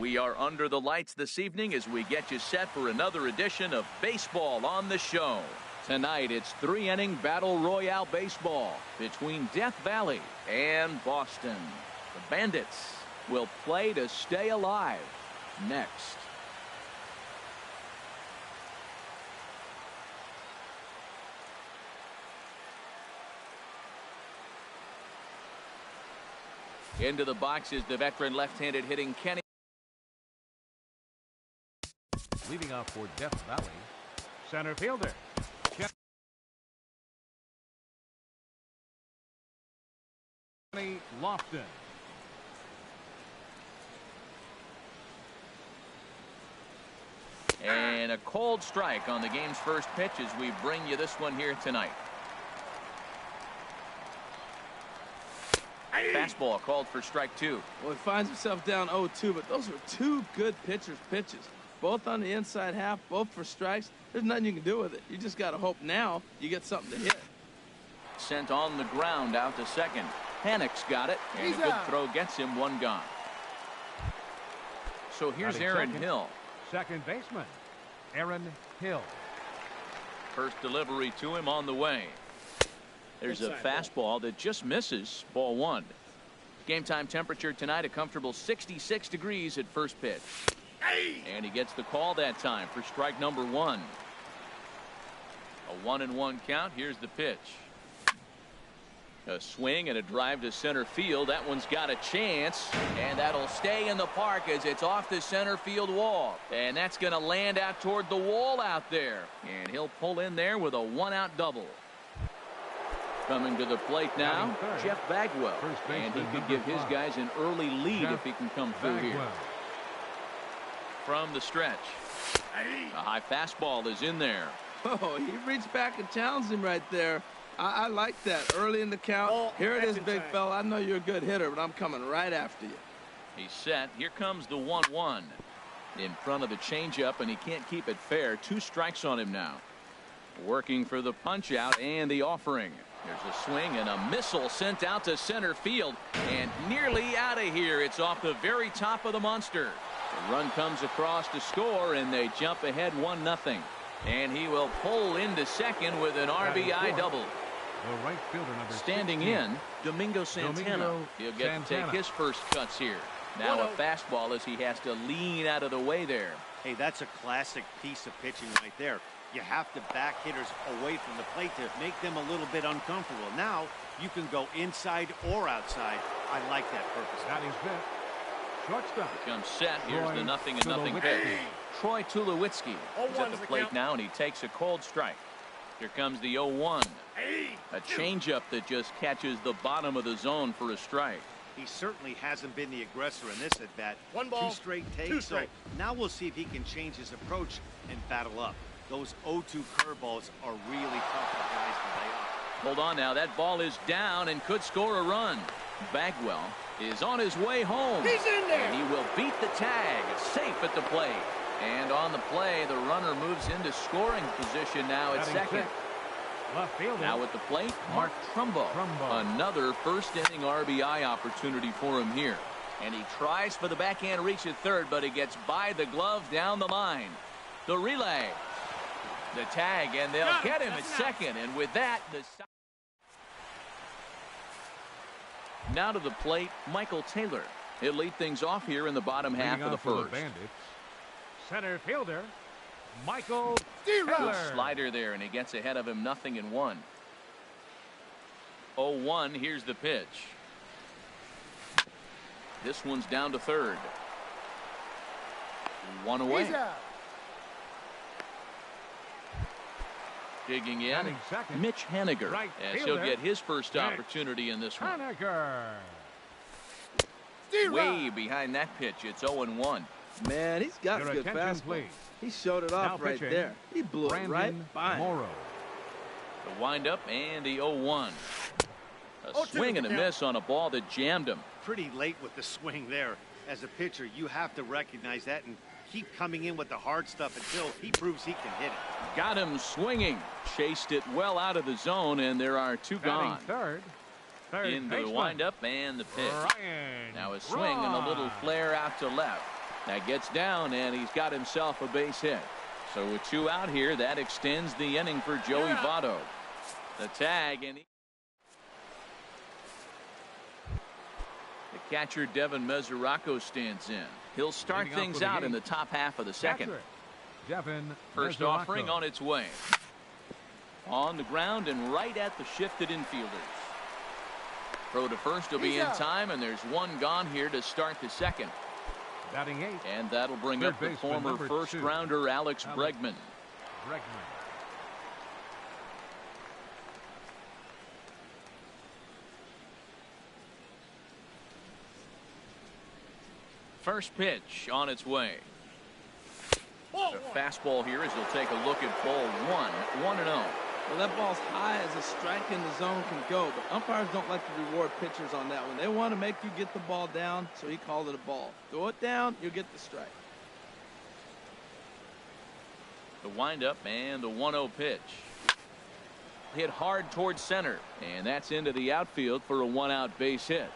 We are under the lights this evening as we get you set for another edition of Baseball on the Show. Tonight, it's 3-inning Battle Royale baseball between Death Valley and Boston. The Bandits will play to stay alive next. Into the box is the veteran left-handed hitting Kenny. Leading off for Death Valley, center fielder Kenny Lofton. And a cold strike on the game's first pitch as we bring you this one here tonight. Fastball called for strike two. Well, he finds himself down 0-2, but those were two good pitchers' pitches. Both on the inside half, both for strikes. There's nothing you can do with it. You just got to hope now you get something to hit. Sent on the ground out to second. Panic's got it, and a good throw gets him one gone. So here's Aaron Hill. Second baseman, Aaron Hill. First delivery to him on the way. There's a fastball that just misses. Ball one. Game time temperature tonight, a comfortable 66 degrees at first pitch. And he gets the call that time for strike number one. A 1-1 count. Here's the pitch. A swing and a drive to center field. That one's got a chance, and that'll stay in the park as it's off the center field wall. And that's going to land out toward the wall out there. And he'll pull in there with a one-out double. Coming to the plate now, Jeff Bagwell. And he could give his guys an early lead if he can come through here. From the stretch. A high fastball is in there. Oh, he reached back and challenged him right there. I like that. Early in the count. Here it is, big fella. I know you're a good hitter, but I'm coming right after you. He's set. Here comes the 1-1. In front of the changeup, and he can't keep it fair. 2 strikes on him now. Working for the punch out and the offering. There's a swing and a missile sent out to center field, and nearly out of here. It's off the very top of the monster. The run comes across to score, and they jump ahead 1-0. And he will pull into second with an RBI double. The right fielder, number standing 16. in, Domingo Santana. He'll get to take his first cuts here. Now a fastball as he has to lean out of the way there. Hey, that's a classic piece of pitching right there. You have to back hitters away from the plate to make them a little bit uncomfortable. Now you can go inside or outside. I like that purpose. That is it. Shortstop. Comes set. Here's the 0-0 pitch. Troy Tulowitzki is at the plate now, and he takes a cold strike. Here comes the 0-1. A changeup that just catches the bottom of the zone for a strike. He certainly hasn't been the aggressor in this at bat. 1 ball, 2 straight takes. So now we'll see if he can change his approach and battle up. Those 0-2 curveballs are really tough for guys to lay off. Hold on now. That ball is down and could score a run. Bagwell is on his way home. He's in there. And he will beat the tag. Safe at the plate. And on the play, the runner moves into scoring position now at second. Left fielder. Now at the plate, Mark Trumbo. Another first-inning RBI opportunity for him here. And he tries for the backhand reach at third, but he gets by the glove down the line. The relay. The tag, and they'll get him at second. And with that, the... Now to the plate, Michael Taylor. He'll lead things off here in the bottom half of the first. Center fielder, Michael Taylor. Good slider there, and he gets ahead of him 0-1. 0-1, here's the pitch. This one's down to third. 1 away. Digging in, Mitch Haniger, as he'll get his first opportunity in this one. Way behind that pitch, it's 0-1. Man, he's got good fastball. He showed it off right there. He blew it right by him. The windup and the 0-1. A swing and a miss on a ball that jammed him. Pretty late with the swing there. As a pitcher, you have to recognize that and keep coming in with the hard stuff until he proves he can hit it. Got him swinging. Chased it well out of the zone, and there are 2 gone. Third Into the windup and the pitch. Now a swing and a little flare out to left. That gets down, and he's got himself a base hit. So with 2 out here, that extends the inning for Joey Votto. The tag, and the catcher Devin Mesoraco stands in. He'll start things out in the top half of the second. First offering on its way. On the ground and right at the shifted infielders. Throw to first will be in time, and there's 1 gone here to start the second. Batting 8. And that'll bring up the former first-rounder Alex Bregman. First pitch on its way. The fastball here as he'll take a look at ball 1, 1-0. Well, that ball's high as a strike in the zone can go, but umpires don't like to reward pitchers on that one. They want to make you get the ball down, so he called it a ball. Throw it down, you'll get the strike. The windup and the 1-0 pitch. Hit hard towards center, and that's into the outfield for a 1-out base hit.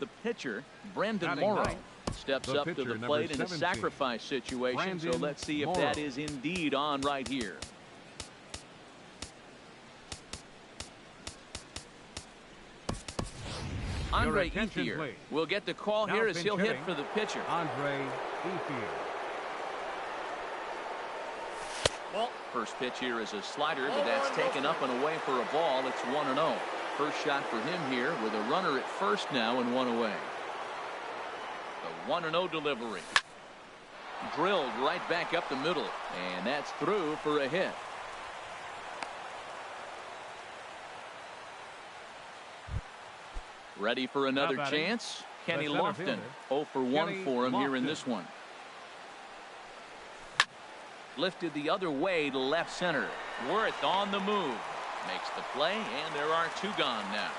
The pitcher, Brandon Morrow, steps up to the plate in a sacrifice situation, so let's see if that is indeed on right here. Andre Ethier will get the call here as he'll hit for the pitcher. Andre Ethier. First pitch here is a slider, but that's taken up and away for a ball. It's 1-0. First shot for him here with a runner at first now and 1 away. The 1-0 delivery. Drilled right back up the middle, and that's through for a hit. Ready for another chance? Kenny Lofton. 0 for 1 for him here in this one. Lifted the other way to left center. Worth on the move. Makes the play, and there are 2 gone now.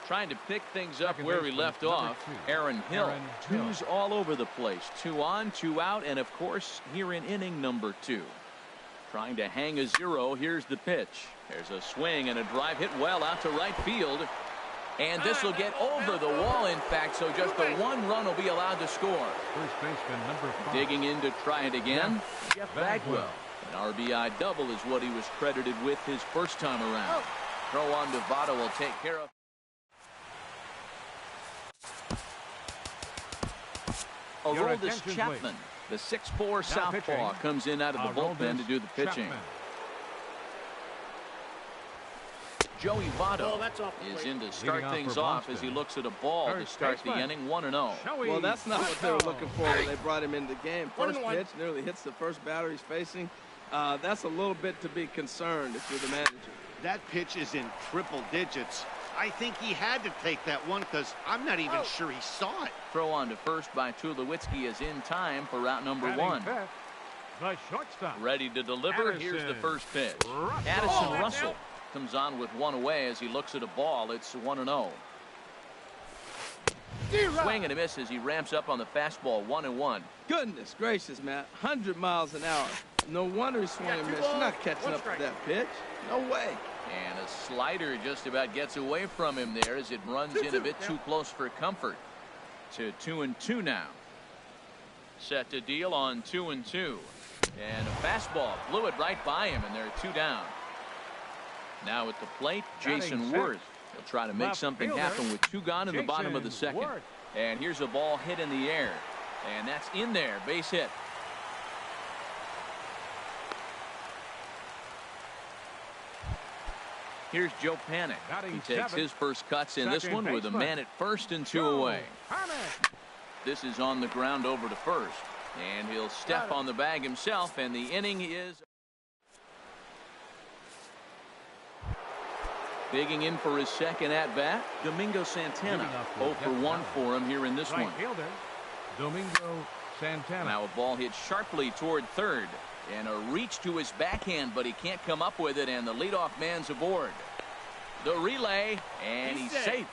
Trying to pick things up where he left off. Aaron Hill. 2's all over the place. 2 on, 2 out, and of course here in inning number 2. Trying to hang a 0. Here's the pitch. There's a swing and a drive hit well out to right field. And this will get over the wall, in fact, so just the 1 run will be allowed to score. First baseman number 5. Digging in to try it again. Jeff Bagwell. An RBI double is what he was credited with his first time around. Throw on to Votto will take care of. Aroldis Chapman, the 6'4" southpaw, comes in out of the bullpen to do the pitching. Joey Votto is in to start things off as he looks at a ball to start the inning. 1-0. Well, that's not what they were looking for when they brought him into the game. First pitch nearly hits the first batter he's facing. That's a little bit to be concerned if you're the manager. That pitch is in triple digits. I think he had to take that one because I'm not even sure he saw it. Throw on to first by Tulowitzki is in time for route number 1. The shortstop. Ready to deliver. Here's the first pitch. Addison Russell comes on with 1 away as he looks at a ball. It's 1-0. Swing and a miss as he ramps up on the fastball. 1-1. Goodness gracious, Matt. 100 miles an hour. No wonder he swung and missed. You're not catching up to that pitch. No way. And a slider just about gets away from him there as it runs in a bit too close for comfort. To 2-2 now. Set to deal on 2-2. And a fastball blew it right by him, and there are 2 down. Now at the plate, Jason Worth. He'll try to make something happen with 2 gone in the bottom of the second. And here's a ball hit in the air. And that's in there. Base hit. Here's Joe Panik. He takes his first cuts in this one with a man at first and 2 away. This is on the ground over to first. And he'll step on the bag himself, and the inning is... Digging in for his second at-bat, Domingo Santana. 0 for 1 for him here in this one. Domingo Santana. Now a ball hit sharply toward third. And a reach to his backhand, but he can't come up with it, and the leadoff man's aboard. The relay, and he's safe.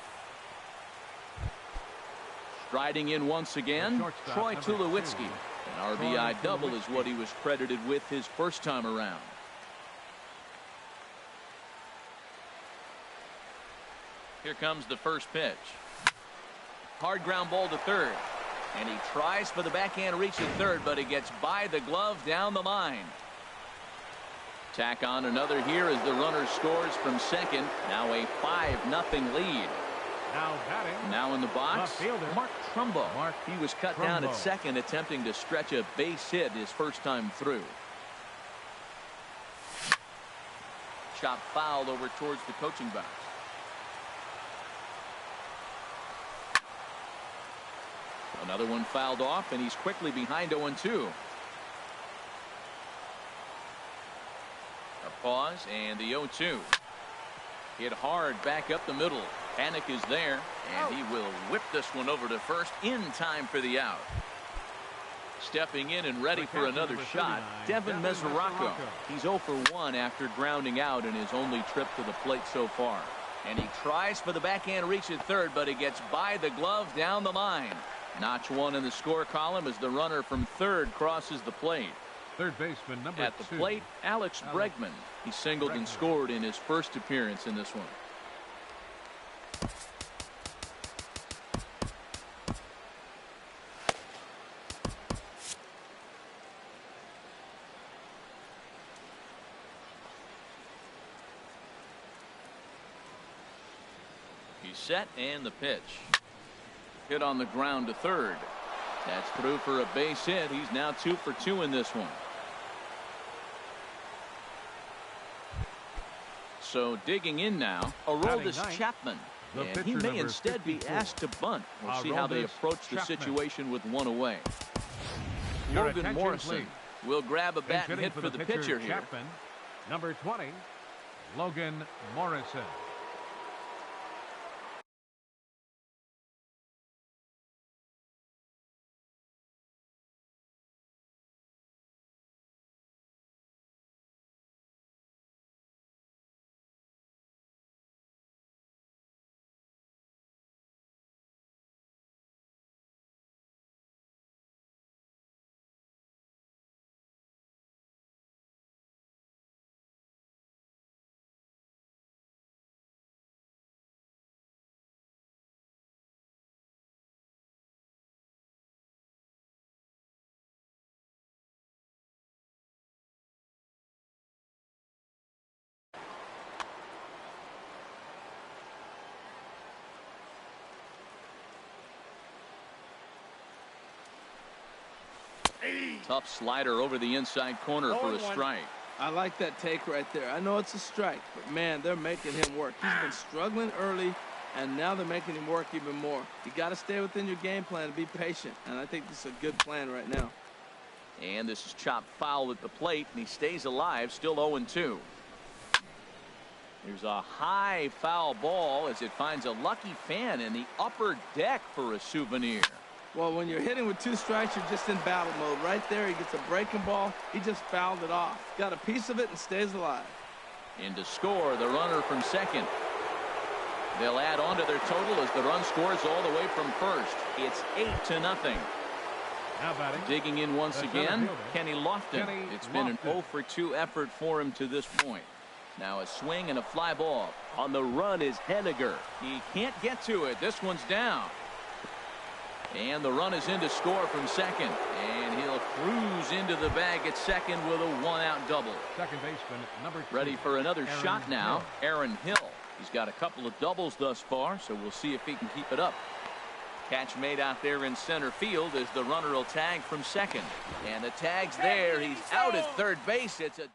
Striding in once again, Troy Tulowitzki. An RBI double is what he was credited with his first time around. Here comes the first pitch. Hard ground ball to third. And he tries for the backhand reach at third, but he gets by the glove down the line. Tack on another here as the runner scores from second. Now a 5-0 lead. Now batting. Now in the box, The fielder, Mark Trumbo. Mark He was cut down at Trumbo. second, attempting to stretch a base hit his first time through. Shot fouled over towards the coaching box. Another one fouled off, and he's quickly behind 0-2. A pause, and the 0-2. Hit hard back up the middle. Panic is there, and he will whip this one over to first in time for the out. Stepping in and ready for another shot, Devin Mesoraco. He's 0 for 1 after grounding out in his only trip to the plate so far. And he tries for the backhand reach at third, but he gets by the glove down the line. Notch 1 in the score column as the runner from third crosses the plate. Third baseman number At the 2. plate, Alex Bregman. He singled and scored in his first appearance in this one. He's set, and the pitch. Hit on the ground to third. That's through for a base hit. He's now 2 for 2 in this one. So digging in now, Aroldis ninth, Chapman. the And he pitcher may number instead be 54. asked to bunt. We'll see how they Aroldis approach the Chapman. situation with one away. Your Logan attention, Morrison please. will grab a bat and Hitting hit for the pitcher here. Chapman, number 20, Logan Morrison. Tough slider over the inside corner for a strike. I like that take right there. I know it's a strike, but man, they're making him work. He's been struggling early, and now they're making him work even more. You got to stay within your game plan and be patient, and I think this is a good plan right now. And this is chopped foul at the plate, and he stays alive, still 0-2. Here's a high foul ball as it finds a lucky fan in the upper deck for a souvenir. Well, when you're hitting with 2 strikes, you're just in battle mode. Right there, he gets a breaking ball. He just fouled it off. Got a piece of it and stays alive. In to score, the runner from second. They'll add on to their total as the run scores all the way from first. It's 8-0. Now batting. Digging in once The again, center fielder, Kenny Lofton. Kenny It's been an Lofton. 0 for 2 effort for him to this point. Now a swing and a fly ball. On the run is Henniger. He can't get to it. This one's down. And the run is in to score from second. And he'll cruise into the bag at second with a 1-out double. Second baseman number 2. Ready for another Aaron shot now. Hill. Aaron Hill. He's got a couple of doubles thus far, so we'll see if he can keep it up. Catch made out there in center field as the runner will tag from second. And the tag's there. He's out at third base. It's a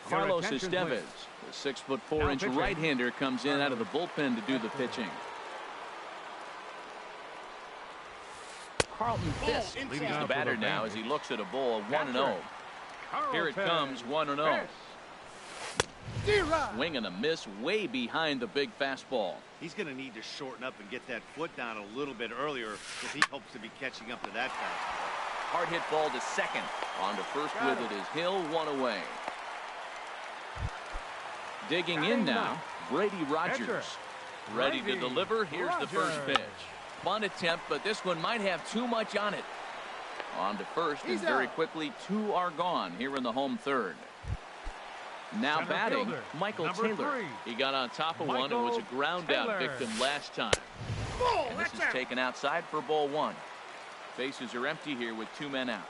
Carlos attention, Estevez, please. the 6'4" pitching. right-hander, comes in out of the bullpen to do the pitching. Carlton Fisk Leading leads off the with batter a now bang. as he looks at a ball 1-0. Here it comes, 1-0. Swing and a miss way behind the big fastball. He's going to need to shorten up and get that foot down a little bit earlier if he hopes to be catching up to that fastball. Hard hit ball to second. On to first with it is Hill, 1 away. Digging in now, Brady Rogers. Ready to deliver. Here's the first pitch. Bunt attempt, but this one might have too much on it. On to first, and very quickly 2 are gone here in the home third. Now Center batting, fielder, Michael number Taylor. 3. He got on top of one and was a ground out victim last time. And this is taken outside for ball 1. Bases are empty here with 2 men out.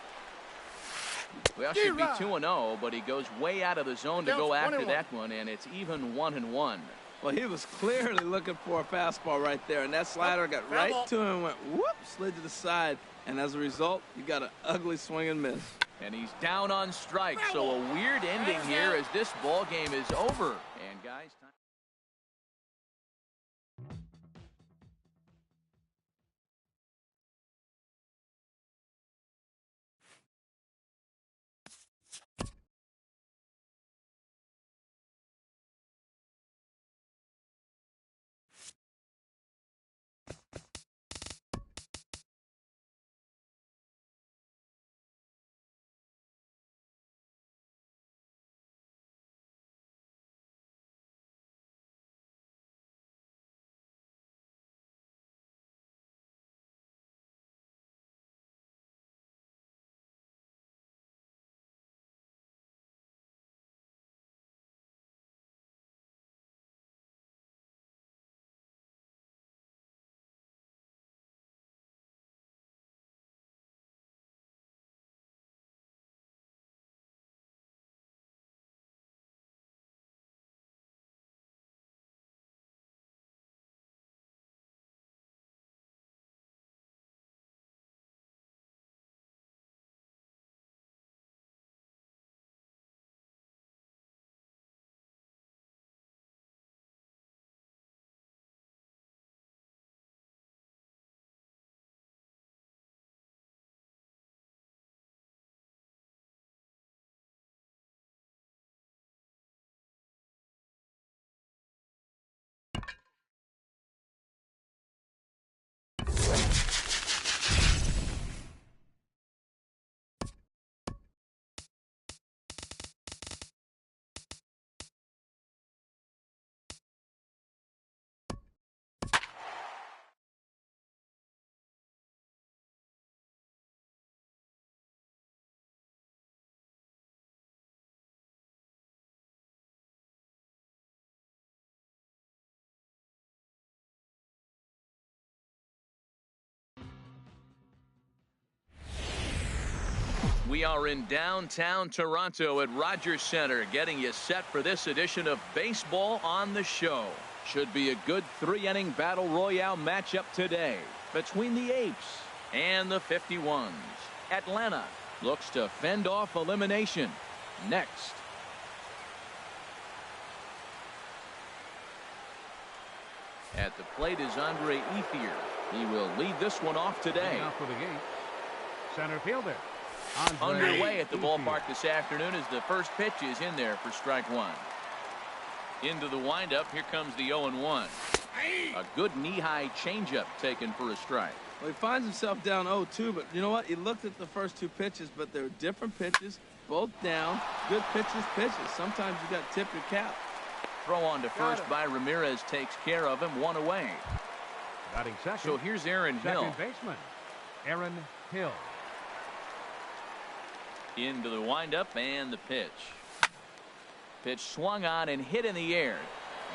Well, should be 2-0, but he goes way out of the zone to go after that one, and it's even 1-1. Well, he was clearly looking for a fastball right there, and that slider got right to him and went whoop, slid to the side, and as a result, you got an ugly swing and miss. And he's down on strike, so a weird ending here as this ball game is over. And guys, we are in downtown Toronto at Rogers Center, getting you set for this edition of Baseball on the Show. Should be a good 3-inning battle royale matchup today between the Apes and the 51s. Atlanta looks to fend off elimination next. At the plate is Andre Ethier. He will lead this one off today. Now for the gate, center fielder. Underway at the ballpark this afternoon as the first pitch is in there for strike 1. Into the windup, here comes the 0-1. A good knee-high changeup taken for a strike. Well, he finds himself down 0-2, but you know what? He looked at the first 2 pitches, but they're different pitches, both down. Good pitches. Sometimes you got to tip your cap. Throw on to first by Ramirez takes care of him, 1 away. Batting second. So here's Aaron Hill. Second baseman, Aaron Hill. Into the windup and the pitch. Pitch swung on and hit in the air.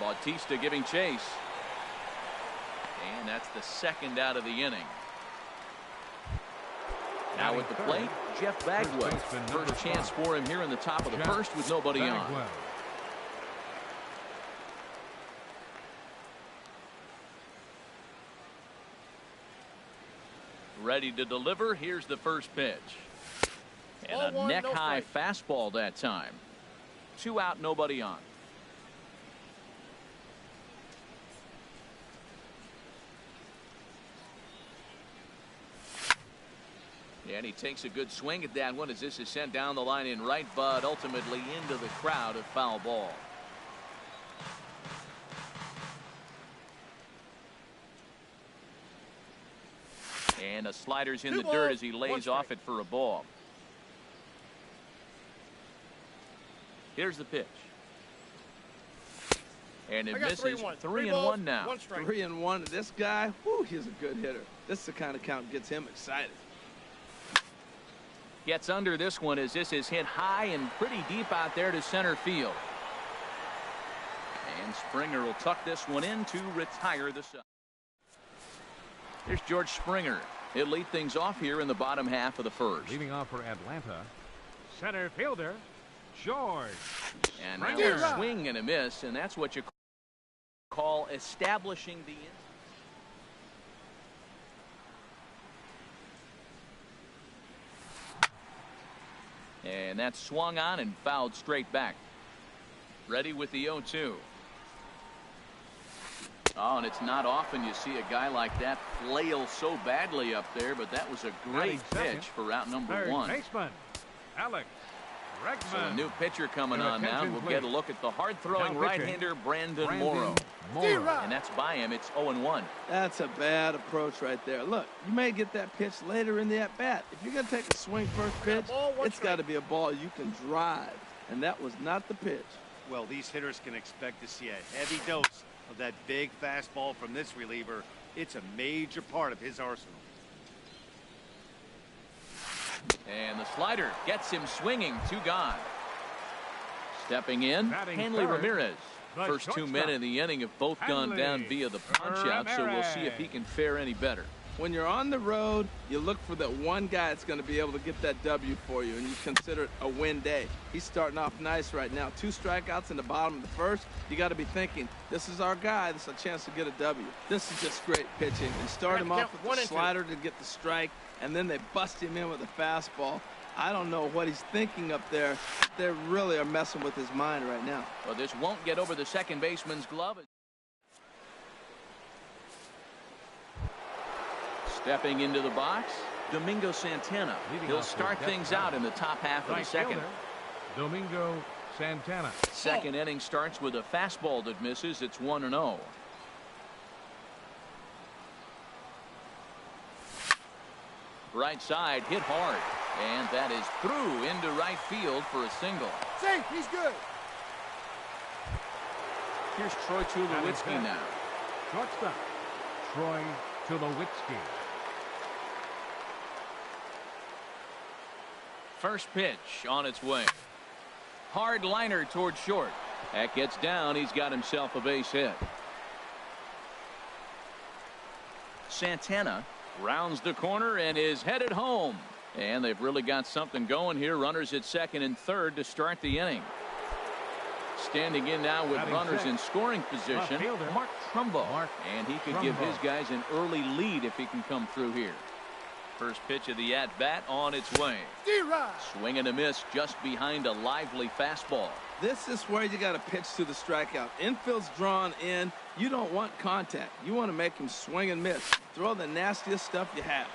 Bautista giving chase. And that's the second out of the inning. Now at the plate, Jeff Bagwell. First chance for him here in the top of the first with nobody on. Ready to deliver. Here's the first pitch. And a neck-high fastball that time. 2 out, nobody on. And he takes a good swing at that one as this is sent down the line in right, but ultimately into the crowd, a foul ball. And a slider's in the dirt as he lays off it for a ball. Here's the pitch. And it misses. 3-1 now. 3-1. This guy, whoo, he's a good hitter. This is the kind of count gets him excited. Gets under this one as this is hit high and pretty deep out there to center field. And Springer will tuck this one in to retire the side. Here's George Springer. He'll lead things off here in the bottom half of the first. Leading off for Atlanta, center fielder, George. And now a swing and a miss, and that's what you call establishing the and that's swung on and fouled straight back. Ready with the 0-2. Oh, and it's not often you see a guy like that flail so badly up there, but that was a great pitch for route number Third 1. baseman, Alex Bregman. So a new pitcher coming on now. We'll get a look at the hard-throwing right-hander Brandon Morrow. And that's by him. It's 0-1. That's a bad approach right there. Look, you may get that pitch later in the at-bat. If you're going to take a swing first pitch, it's got to be a ball you can drive. And that was not the pitch. Well, these hitters can expect to see a heavy dose of that big fastball from this reliever. It's a major part of his arsenal. And the slider gets him swinging. 2 gone. Stepping in, Hanley third, Ramirez. the First 2 men in the inning have both gone down via the punch-out, so we'll see if he can fare any better. When you're on the road, you look for that one guy that's going to be able to get that W for you, and you consider it a win day. He's starting off nice right now. 2 strikeouts in the bottom of the first. You got to be thinking, this is our guy. This is a chance to get a W. This is just great pitching. They start him off with the slider to get the strike, and then they bust him in with a fastball. I don't know what he's thinking up there. They really are messing with his mind right now. Well, this won't get over the second baseman's glove. Stepping into the box, Domingo Santana. He'll start things out in the top half of the second. Domingo Santana. Second inning starts with a fastball that misses. It's 1-0. Right side hit hard, and that is through into right field for a single. Safe, he's good. Here's Troy Tulowitzki now. Shortstop, Troy Tulowitzki. First pitch on its way. Hard liner toward short. That gets down. He's got himself a base hit. Santana rounds the corner and is headed home. And they've really got something going here. Runners at second and third to start the inning. Standing in now with runners in scoring position, Mark Trumbo. And he could give his guys an early lead if he can come through here. First pitch of the at-bat on its way. Swing and a miss just behind a lively fastball. This is where you got to pitch to the strikeout. Infield's drawn in. You don't want contact. You want to make him swing and miss. Throw the nastiest stuff you have.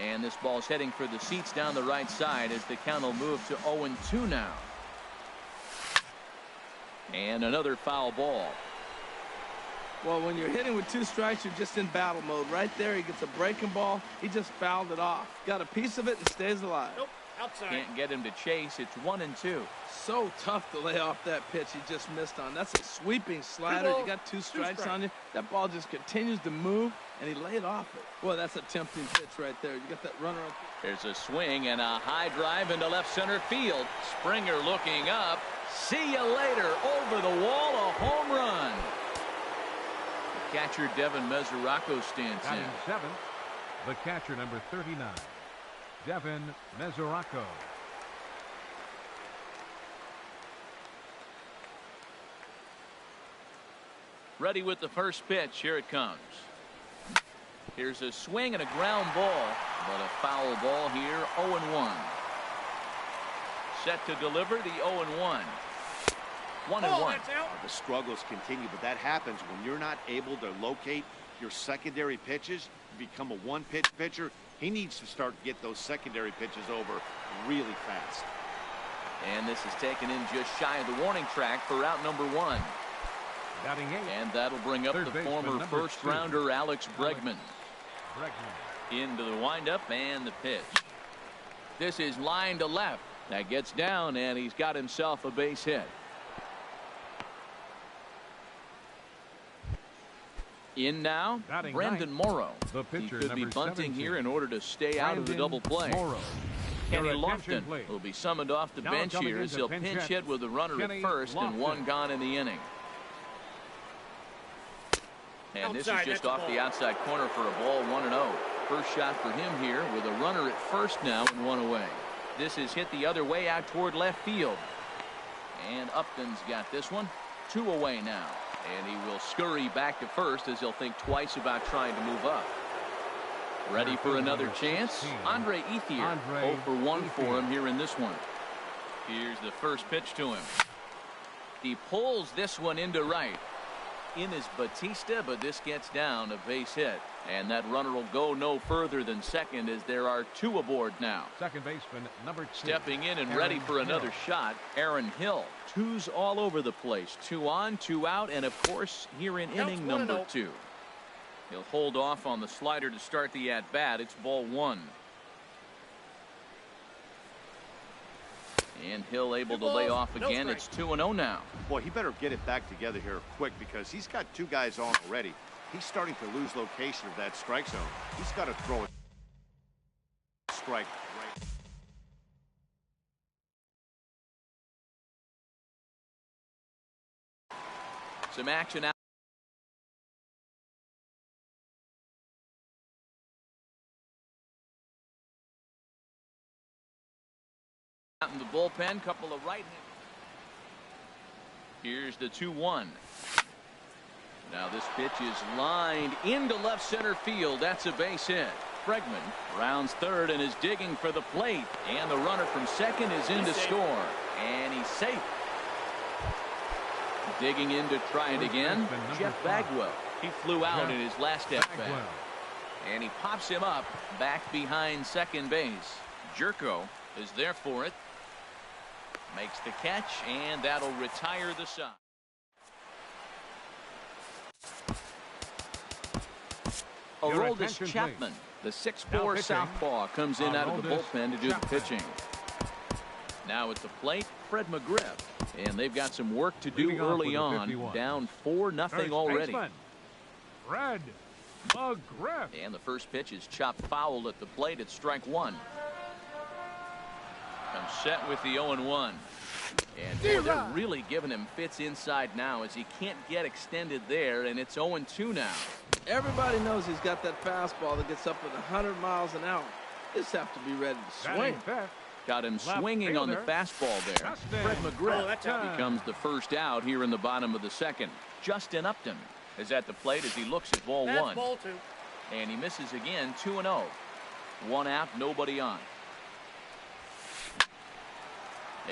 And this ball's heading for the seats down the right side as the count will move to 0-2 now. And another foul ball. Well, when you're hitting with 2 strikes, you're just in battle mode. Right there, he gets a breaking ball. He just fouled it off. Got a piece of it and stays alive. Nope, outside. Can't get him to chase. It's 1-2. So tough to lay off that pitch he just missed on. That's a sweeping slider. You got 2 strikes on you. That ball just continues to move, and he laid off it. Boy, that's a tempting pitch right there. You got that runner up. There's a swing and a high drive into left center field. Springer looking up. See you later. Over the wall, a home run. Catcher Devin Mesoraco stands in. Seventh, the catcher number 39, Devin Mesoraco. Ready with the first pitch. Here it comes. Here's a swing and a ground ball, but a foul ball here. 0-1. Set to deliver the 0-1. 1-1. The struggles continue, but that happens when you're not able to locate your secondary pitches. You become a one-pitch pitcher. He needs to start to get those secondary pitches over really fast. And this is taken in just shy of the warning track for route number 1. Batting 8. And that'll bring up the former first-rounder Alex Bregman. Into the windup and the pitch. This is line to left. That gets down, and he's got himself a base hit. In now, Batting Brandon ninth, Morrow. the pitcher, He could be bunting 17, here in order to stay out of the double play. Morrow. Kenny Your Lofton attention, please. will be summoned off the Now bench coming here as into he'll pinch pinch hit, hit with a runner Kenny at first and Lofton. 1 gone in the inning. And this is just off the outside corner for a ball, 1-0. First shot for him here with a runner at first now and one away. This is hit the other way out toward left field. And Upton's got this one. 2 away now. And he will scurry back to first as he'll think twice about trying to move up. Ready for another chance? Andre Ethier. 0 for 1 for him here in this one. Here's the first pitch to him. He pulls this one into right. In is Batista, but this gets down, a base hit. And that runner will go no further than second as there are 2 aboard now. Second baseman, number 2. Stepping in and ready for another shot, Aaron Hill. 2s all over the place. 2 on, 2 out, and of course here in inning number 2. He'll hold off on the slider to start the at-bat. It's ball 1. And Hill able to lay off again. It's 2-0 now. Boy, he better get it back together here quick because he's got 2 guys on already. He's starting to lose location of that strike zone. He's got to throw it. Strike right. Some action out. In the bullpen, couple of right. Here's the 2-1. Now this pitch is lined into left center field. That's a base hit. Bregman rounds third and is digging for the plate. And the runner from second is in to score. And he's safe. Digging in to try it again. Jeff Bagwell. He flew out in his last at bat. And he pops him up back behind second base. Jerko is there for it. Makes the catch, and that'll retire the side. Aroldis Chapman, the 6'4" southpaw, comes in out of the bullpen to do the pitching. Now at the plate, Fred McGriff. And they've got some work to do early on. Down 4-0 already. Fred McGriff. And the first pitch is chopped foul at the plate. It's strike 1. Comes set with the 0-1. And boy, they're really giving him fits inside now as he can't get extended there, and it's 0-2 now. Everybody knows he's got that fastball that gets up at 100 miles an hour. Just have to be ready to swing. Got him swinging on the fastball there. Fred McGriff becomes the first out here in the bottom of the second. Justin Upton is at the plate as he looks at ball 1. And he misses again, 2-0. 1 out, nobody on.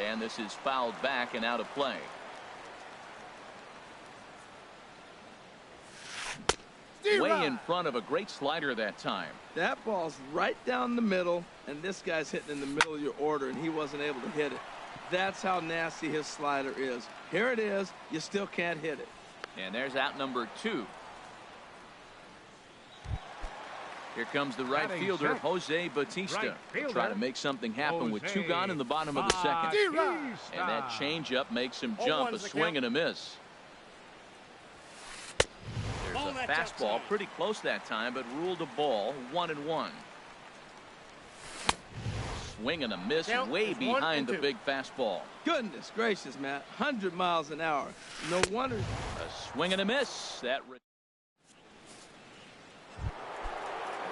And this is fouled back and out of play. Way in front of a great slider that time. That ball's right down the middle, and this guy's hitting in the middle of your order, and he wasn't able to hit it. That's how nasty his slider is. Here it is. You still can't hit it. And there's out number 2. Here comes the right fielder, Jose Batista. Try to make something happen with 2 gone in the bottom of the second. And that changeup makes him jump, a swing and a miss. There's a fastball pretty close that time, but ruled a ball, 1-1. Swing and a miss way behind the big fastball. Goodness gracious, Matt. 100 miles an hour. No wonder. A swing and a miss. That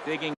digging.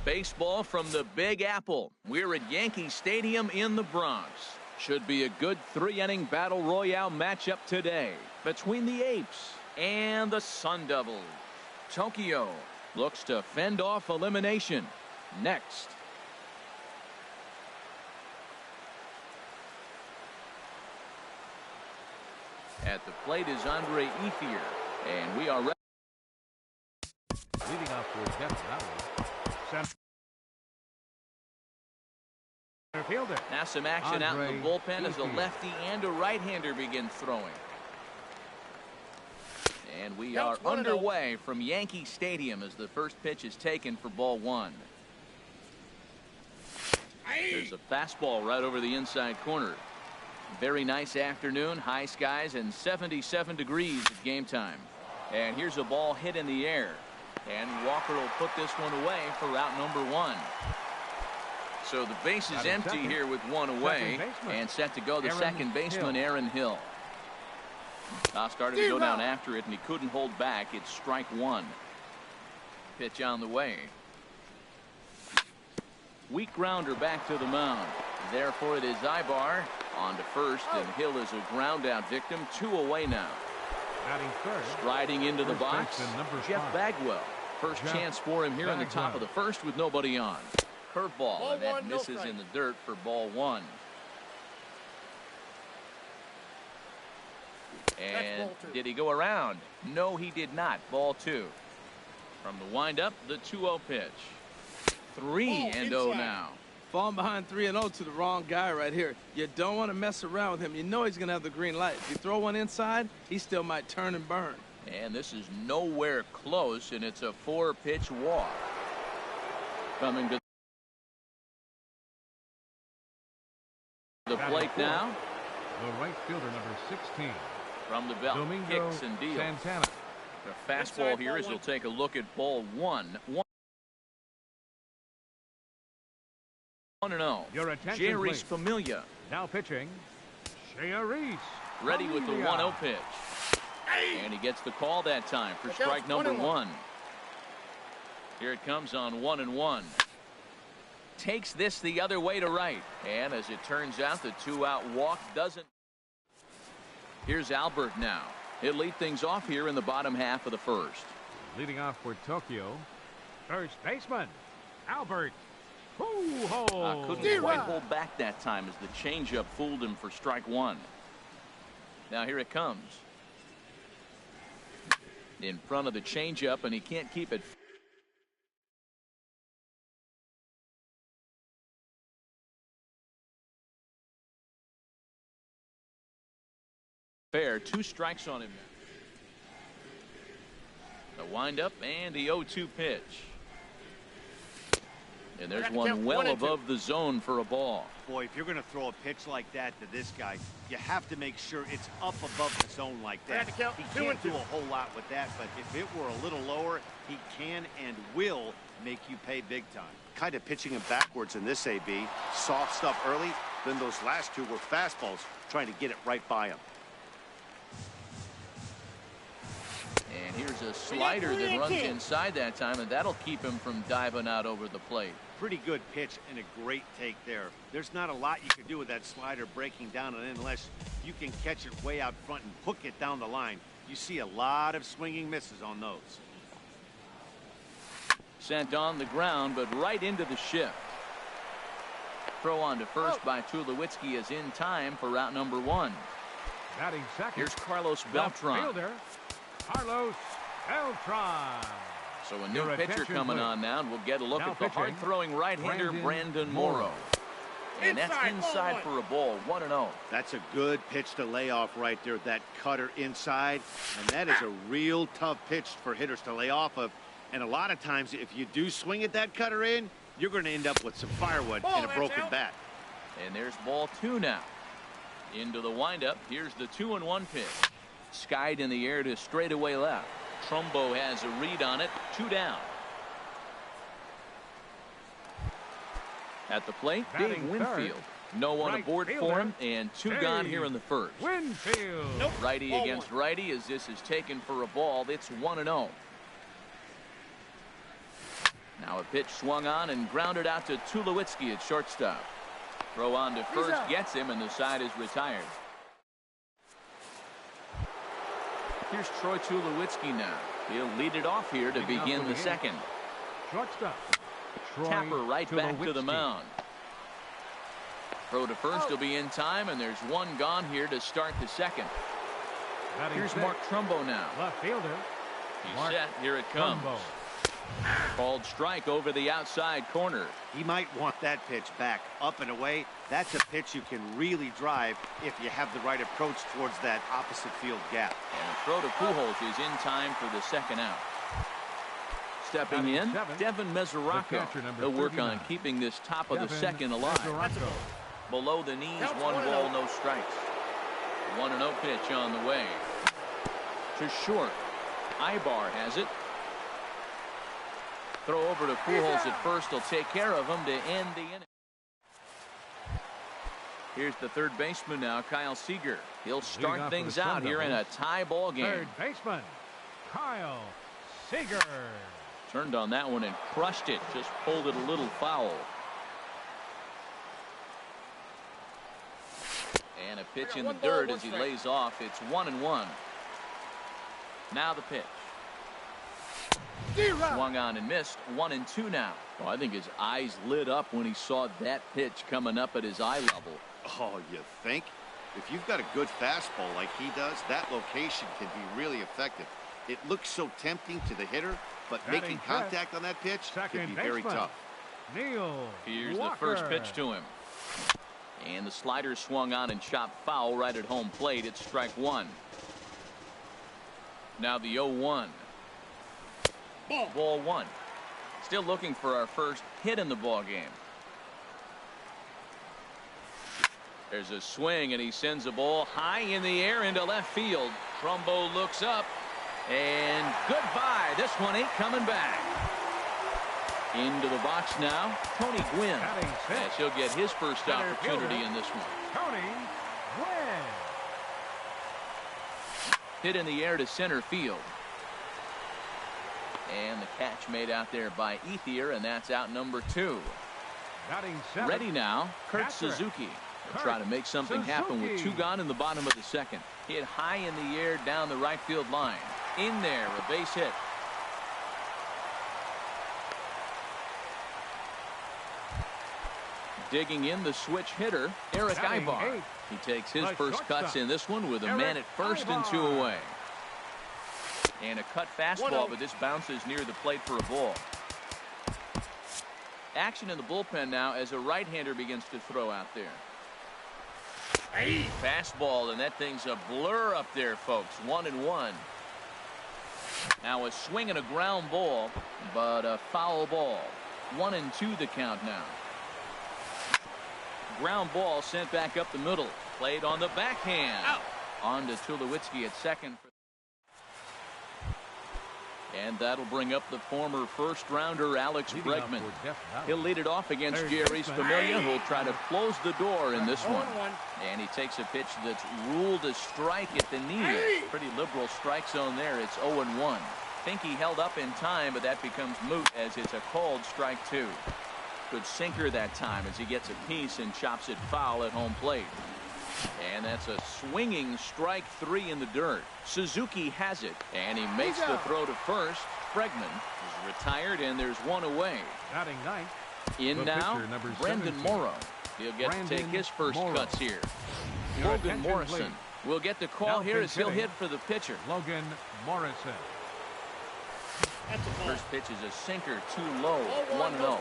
Baseball from the Big Apple. We're at Yankee Stadium in the Bronx. Should be a good 3-inning battle royale matchup today between the Apes and the Sun Devils. Tokyo looks to fend off elimination next. At the plate is Andre Ethier, and we are ready. Leading off for Death Valley. Fielder. Now some action out in the bullpen as a lefty and a right-hander begin throwing. And we are underway from Yankee Stadium as the first pitch is taken for ball one. There's a fastball right over the inside corner. Very nice afternoon, high skies and 77 degrees at game time. And here's a ball hit in the air. And Walker will put this one away for route number one. So the base is empty here with one away and set to go the second baseman, Aaron Hill. Started to go down after it, and he couldn't hold back. It's strike one. Pitch on the way. Weak grounder back to the mound. Therefore, it is Ibar on to first, and Hill is a ground out victim. 2 away now. Striding into the box, Jeff Bagwell. First chance for him here in the top of the first with nobody on. Curveball, and that misses in the dirt for ball one. And did he go around? No, he did not. Ball two. From the windup, the 2-0 pitch. 3-0 now. Falling behind 3-0 to the wrong guy right here. You don't want to mess around with him. You know he's going to have the green light. If you throw one inside, he still might turn and burn. And this is nowhere close, and it's a 4-pitch walk. Coming to the plate now. The right fielder, number 16. From the belt, kicks and deals. Santana. The fastball here as he'll take a look at ball one. 1-0. Your attention, Jerry please. Familia. Now pitching, Reese. Ready with the 1-0 pitch. And he gets the call that time for strike number one. Here it comes on 1-1. Takes this the other way to right. And as it turns out, the 2-out walk doesn't. Here's Albert now. He'll lead things off here in the bottom half of the first. Leading off for Tokyo, first baseman, Albert. Couldn't quite hold back that time as the changeup fooled him for strike one. Now here it comes. In front of the changeup, and he can't keep it. Fair. 2 strikes on him now. The windup and the 0-2 pitch. And there's one well above the zone for a ball. Boy, if you're going to throw a pitch like that to this guy, you have to make sure it's up above the zone like that. He can't do a whole lot with that, but if it were a little lower, he can and will make you pay big time. Kind of pitching him backwards in this AB. Soft stuff early, then those last 2 were fastballs, trying to get it right by him. And here's a slider that runs inside that time, and that'll keep him from diving out over the plate. Pretty good pitch and a great take there. There's not a lot you can do with that slider breaking down and in unless you can catch it way out front and hook it down the line. You see a lot of swinging misses on those. Sent on the ground, but right into the shift. Throw on to first by Tulowitzki is in time for route number one. Batting second. Here's Carlos Beltran. Fielder, Carlos Beltran. So a new pitcher coming on now, and we'll get a look at the hard-throwing right-hander Brandon Morrow. And that's inside for a ball, 1-0. That's a good pitch to lay off right there, that cutter inside. And that is a real tough pitch for hitters to lay off of. And a lot of times, if you do swing at that cutter in, you're going to end up with some firewood and a broken bat. And there's ball 2 now. Into the windup. Here's the 2-1 pitch. Skied in the air to straightaway left. Trumbo has a read on it. 2 down. At the plate, Dave Winfield. No one Right aboard fielder, for him, and 2 gone here in the first. Winfield. Righty against righty as this is taken for a ball. It's 1-0. Now a pitch swung on and grounded out to Tulowitzki at shortstop. Throw on to first gets him, and the side is retired. Here's Troy Tulowitzki now. He'll lead it off here to begin the second. Shortstop. Troy Tapper right back to the Tulowitzki. mound. Throw to first will be in time, and there's 1 gone here to start the second. Batting Here's sixth, Mark Trumbo now. left fielder. He's Mark set. Here it comes. Trumbo. Called strike over the outside corner. He might want that pitch back up and away. That's a pitch you can really drive if you have the right approach towards that opposite field gap. And a throw to Pujols is in time for the second out. Stepping in, seven, Devin Mesoraco. catcher, number He'll work 39. on keeping this top of the Devin second alive. Mesoraco. Below the knees, 1 ball, no strikes. 1-0 pitch on the way. To short. Ibar has it. Throw over to Pujols at first. He'll take care of him to end the inning. Here's the third baseman now, Kyle Seager. He'll start off things for the out Sun here in a Devils. tie ball game. Third baseman, Kyle Seager. Turned on that one and crushed it. Just pulled it a little foul. And a pitch in the dirt as he lays off. It's 1-1. Now the pitch. Swung on and missed. 1-2 now. Oh, I think his eyes lit up when he saw that pitch coming up at his eye level. Oh, you think? If you've got a good fastball like he does, that location can be really effective. It looks so tempting to the hitter, but Batting making fifth, contact on that pitch can second be very baseman, tough. Neil Here's Walker. the first pitch to him. And the slider swung on and chopped foul right at home plate. It's strike 1. Now the 0-1. Ball 1. Still looking for our first hit in the ball game. There's a swing, and he sends a ball high in the air into left field. Trumbo looks up, and goodbye. This one ain't coming back. Into the box now, Tony Gwynn. Batting sixth, As he'll get his first center opportunity fielder, in this one. Tony Gwynn. Hit in the air to center field. And the catch made out there by Ethier, and that's out number 2. Batting seventh, Ready now, Kurt Catcher. Suzuki. He'll Kurt try to make something happen with 2 Suzuki. gone in the bottom of the second. Hit high in the air down the right field line. In there, a base hit. Digging in the switch hitter, Eric Batting Ibar. eighth, He takes his the first cuts shortstop, in this one with a Eric man at first and 2 Ibar. away. And a cut fastball, but this bounces near the plate for a ball. Action in the bullpen now as a right-hander begins to throw out there. Fastball, and that thing's a blur up there, folks. 1-1. Now a swing and a ground ball, but a foul ball. 1-2 the count now. Ground ball sent back up the middle. Played on the backhand. On to Tulowitzki at second. And that'll bring up the former first-rounder Alex leading off Bregman. for Jeff Bauer. He'll lead it off against Third Jerry's baseman. Familia, who'll try to close the door in this one. And he takes a pitch that's ruled a strike at the knee. Pretty liberal strike zone there. It's 0-1. Think he held up in time, but that becomes moot as it's a called strike 2. Good sinker that time as he gets a piece and chops it foul at home plate. And that's a swinging strike 3 in the dirt. Suzuki has it, and he makes the throw to first. Bregman is retired, and there's 1 away. Batting ninth, In the now, pitcher, number Brendan 17. Morrow. He'll get to take Brandon his first Morrow. cuts here. Your Logan attention, Morrison please. will get the call Now here as he'll pitching. hit for the pitcher. Logan Morrison. First pitch is a sinker, too low, 1-0.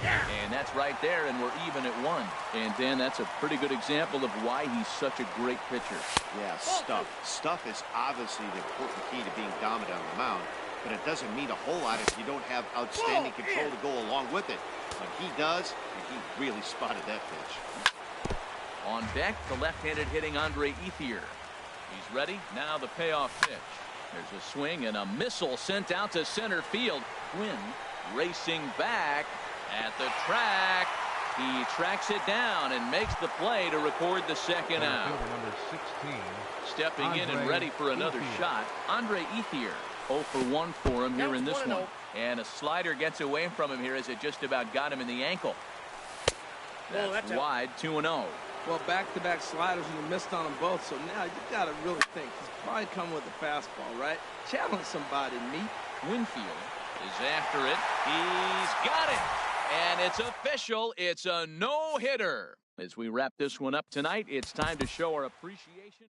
And that's right there, and we're even at 1. And Dan, that's a pretty good example of why he's such a great pitcher. Yeah, stuff. Stuff is obviously the important key to being dominant on the mound, but it doesn't mean a whole lot if you don't have outstanding control to go along with it. But he does, and he really spotted that pitch. On deck, the left-handed hitting Andre Ethier. He's ready. Now the payoff pitch. There's a swing and a missile sent out to center field. Quinn racing back at the track. He tracks it down and makes the play to record the second out. Number 16. Stepping in and ready for another shot, Andre Ethier. 0 for 1 for him here in this one. And a slider gets away from him here as it just about got him in the ankle. That's wide, 2-0. Well, back-to-back sliders, and he missed on them both. So now you got to really think. He's probably coming with a fastball, right? Challenge somebody, meet. Winfield is after it. He's got it. And it's official. It's a no-hitter. As we wrap this one up tonight, it's time to show our appreciation.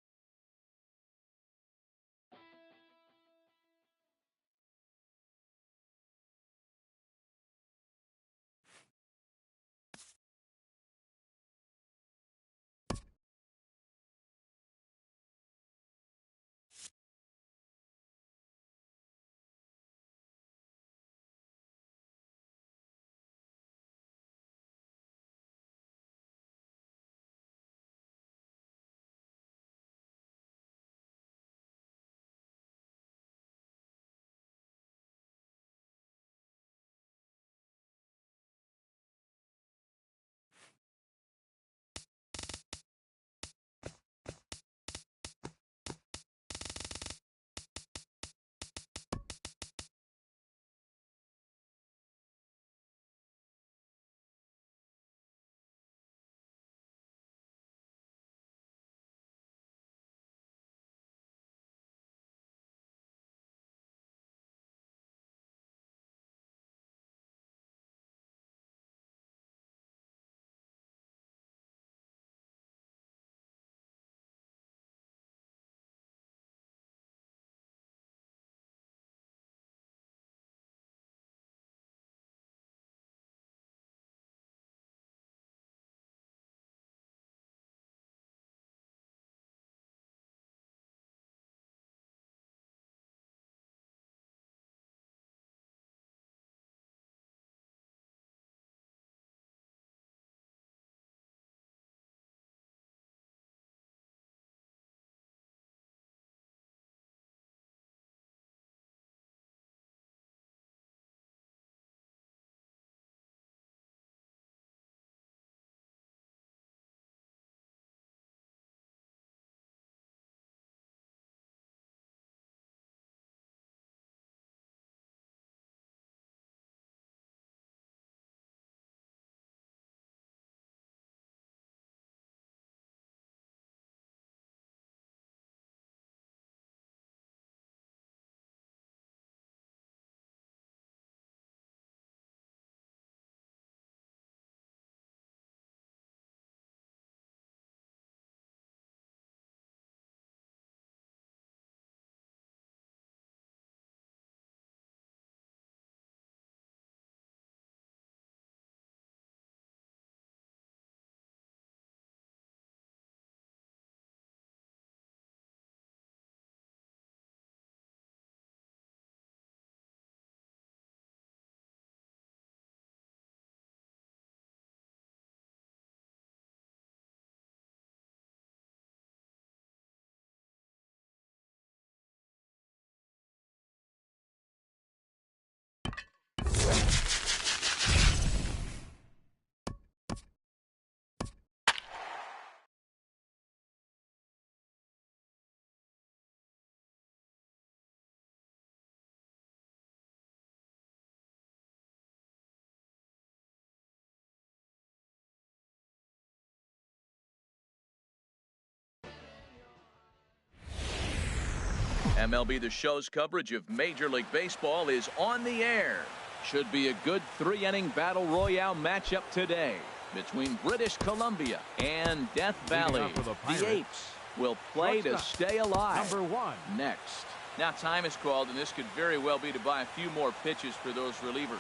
MLB The Show's coverage of Major League Baseball is on the air. Should be a good 3-inning battle royale matchup today between British Columbia and Death Valley. The Apes will play to stay alive. Number 1. Next. Now time is called, and this could very well be to buy a few more pitches for those relievers.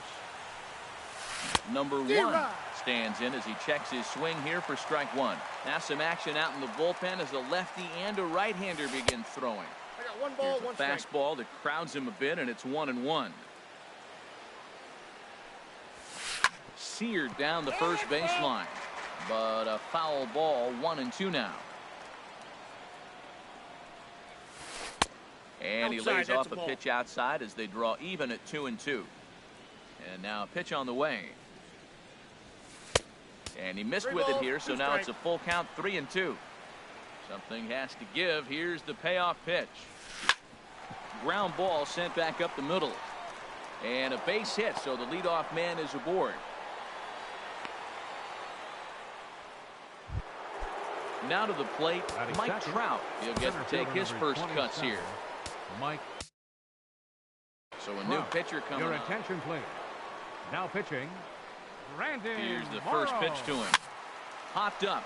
Number 1 stands in as he checks his swing here for strike 1. Now some action out in the bullpen as a lefty and a right-hander begin throwing. I got one ball, one strike. Fastball that crowds him a bit, and it's 1-1. Seared down the first baseline, but a foul ball. 1-2 now. And he lays off a pitch outside as they draw even at 2-2. And now a pitch on the way. And he missed with it here, so now it's a full count, 3-2. Something has to give. Here's the payoff pitch. Ground ball sent back up the middle. And a base hit, so the leadoff man is aboard. Now to the plate, Mike Trout. He'll get to take his first cuts here. Mike. So a new pitcher coming Your up. attention, please. Now pitching, Brandon Here's the Morrow. first pitch to him. Popped up.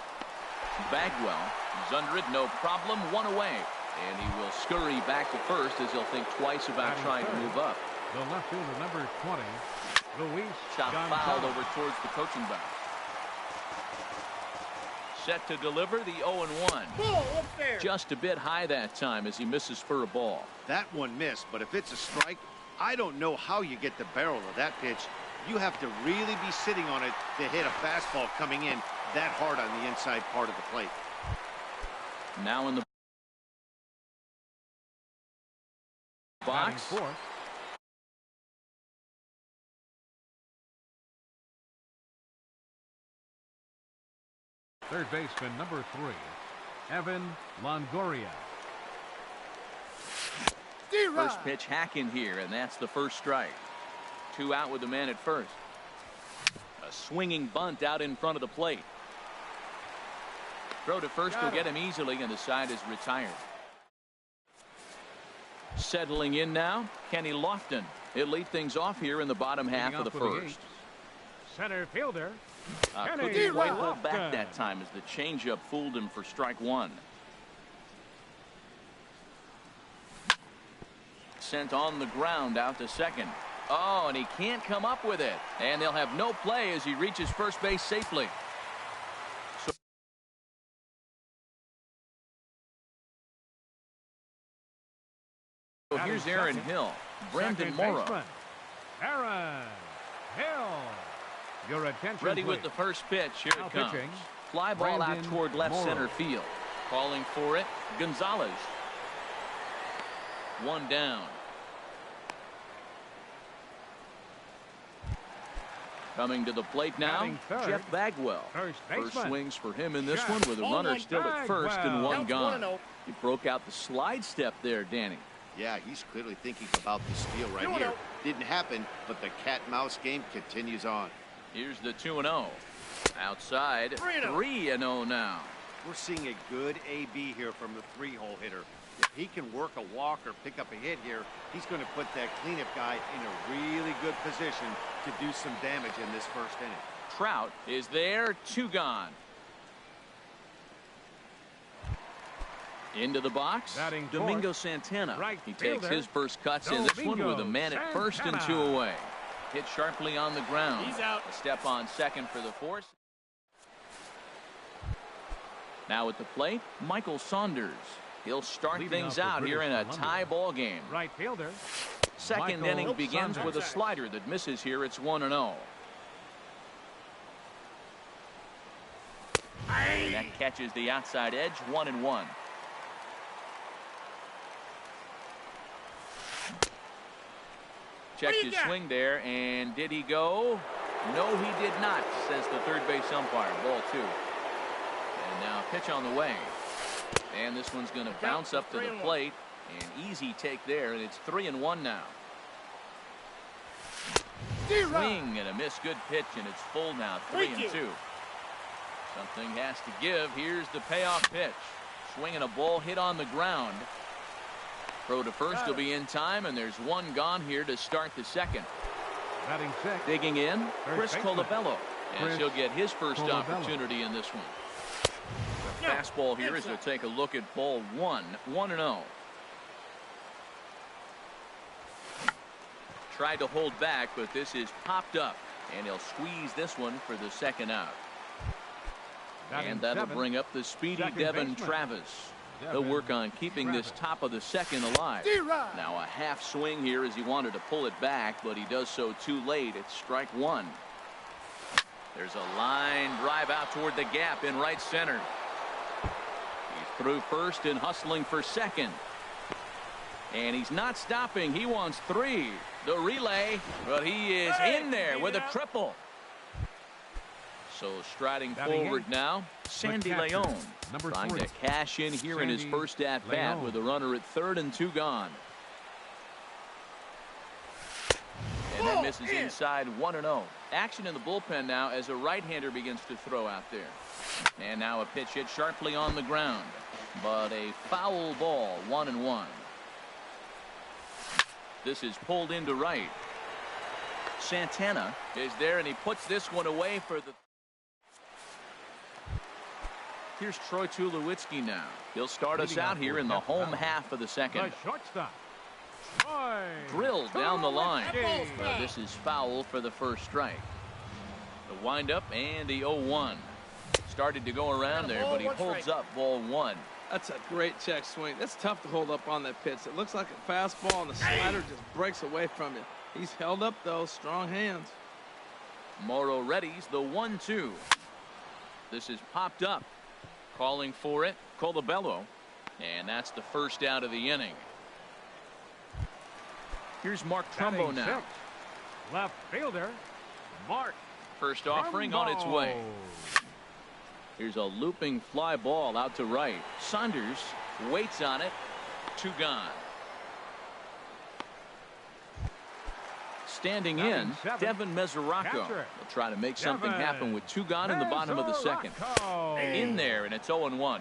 Bagwell is under it, no problem. 1 away. And he will scurry back to first as he'll think twice about trying to move up. The left fielder, number 20, Luis Shot Gonzalez. fouled over towards the coaching box. Set to deliver the 0-1. Just a bit high that time as he misses for a ball. That one missed, but if it's a strike, I don't know how you get the barrel of that pitch. You have to really be sitting on it to hit a fastball coming in that hard on the inside part of the plate. Now in the box. Fourth. Third baseman, number 3, Evan Longoria. First pitch hacking here, and that's the first strike. 2 out with the man at first. A swinging bunt out in front of the plate. Throw to first will get him easily, and the side is retired. Settling in now, Kenny Lofton. He'll lead things off here in the bottom half of the first. Center fielder. Couldn't quite hold back that time as the changeup fooled him for strike 1. Sent on the ground out to second. Oh, and he can't come up with it. And they'll have no play as he reaches first base safely. So here's Aaron Hill. Brandon Morrow. Aaron Hill. Your attention, Ready please. with the first pitch. Here Now it comes. pitching, Fly ball out Brandon toward left Morrow. center field. Calling for it, Gonzalez. 1 down. Coming to the plate now, Batting third, Jeff Bagwell. First First baseman. swings for him in this Jeff one with a runner still at first and Bagwell. 1 gone. He broke out the slide step there, Danny. Yeah, he's clearly thinking about the steal right here. Didn't happen, but the cat-mouse game continues on. Here's the 2-0. Outside, 3-0 now. We're seeing a good AB here from the 3-hole hitter. If he can work a walk or pick up a hit here, he's going to put that cleanup guy in a really good position to do some damage in this first inning. Trout is there, 2 gone. Into the box, Batting Domingo fourth, Santana. right He takes fielder, his first cuts in this one with a man at first and 2 away. Hit sharply on the ground. He's out. A step on second for the force. Now at the plate, Michael Saunders. He'll start Leading things off the out here in a British tie Columbia. ball game. Right fielder. Second Michael inning begins Saunders. with a slider that misses here. It's 1-0. And that catches the outside edge. 1-1. Checked his swing there, and did he go? No, he did not, says the third base umpire. Ball 2. And now pitch on the way. And this one's going to bounce up to the plate. An easy take there, and it's 3-1 now. Swing and a miss. Good pitch, and it's full now. 3-2. Something has to give. Here's the payoff pitch. Swinging a ball hit on the ground. Throw to first will be in time, and there's 1 gone here to start the second. Batting sixth. Digging in, Chris baseman. Colabello. And Chris he'll get his first Colabello. opportunity in this one. The fastball here as he'll take a look at ball 1. 1-0. Tried to hold back, but this is popped up. And he'll squeeze this one for the second out. And Batting that'll seventh, bring up the speedy second Devin baseman. Travis. He'll Devin work on keeping this Travis. top of the second alive. Now a half swing here as he wanted to pull it back, but he does so too late. It's strike one. There's a line drive out toward the gap in right center. He's through first and hustling for second. And he's not stopping. He wants three. The relay, but he is in there with a triple. So striding forward now, Sandy Leon trying to cash in here in his first at bat with a runner at third and two gone. And that misses inside 1-0. Action in the bullpen now as a right-hander begins to throw out there. And now a pitch hit sharply on the ground, but a foul ball, 1-1. This is pulled into right. Santana is there, and he puts this one away for the. Here's Troy Tulowitzki now. He'll start us out here in the home half of the second. The shortstop, Troy Drilled down the line. Tulowitzki. This is foul for the first strike. The windup and the 0-1. Started to go around there, but he holds up ball one. That's a great check swing. That's tough to hold up on that pitch. It looks like a fastball, and the slider just breaks away from you. He's held up, though. Strong hands. Morrow readies the 1-2. This is popped up. Calling for it, Colabello. And that's the first out of the inning. Here's Mark Trumbo Batting now. sixth, left fielder, Mark First offering on its way. Here's a looping fly ball out to right. Saunders waits on it. Two gone. Standing in, seven, Devin Mesoraco. catcher. Will try to make something Devin happen with two gone in the bottom of the second. Mesoraco. In there, and it's 0-1.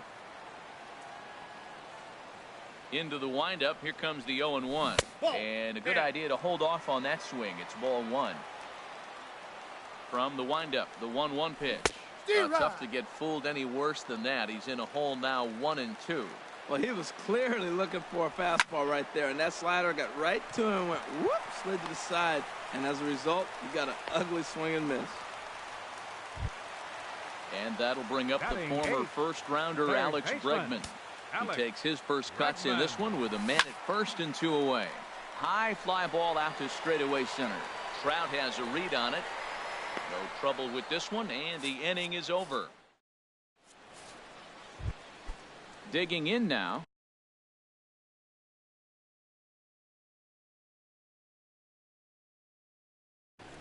Into the windup. Here comes the 0-1. And a good idea to hold off on that swing. It's ball one. From the windup, the 1-1 pitch. Tough to get fooled any worse than that. He's in a hole now, 1-2. Well, he was clearly looking for a fastball right there, and that slider got right to him, went whoop, slid to the side, and as a result, you got an ugly swing and miss. And that'll bring up the Batting former eighth, first-rounder third Alex baseman, Bregman. Alex He takes his first cuts in Bregman. this one with a man at first and two away. High fly ball out to straightaway center. Trout has a read on it. No trouble with this one, and the inning is over. Digging in now.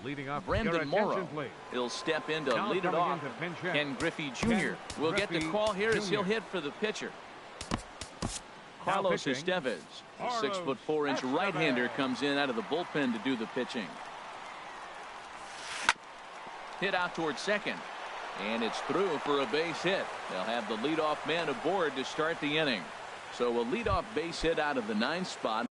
Leading off, Brandon your Morrow. attention, please. He'll step in to Now lead it coming off. in to pinch hit, Ken Griffey Jr. Ken will get the Griffey call here as he'll Jr. hit for the pitcher. Now Carlos pitching, Estevez, the Carlos 6'4" Estevez. right-hander, comes in out of the bullpen to do the pitching. Hit out towards second, and it's through for a base hit. They'll have the leadoff man aboard to start the inning. So a leadoff base hit out of the 9th spot.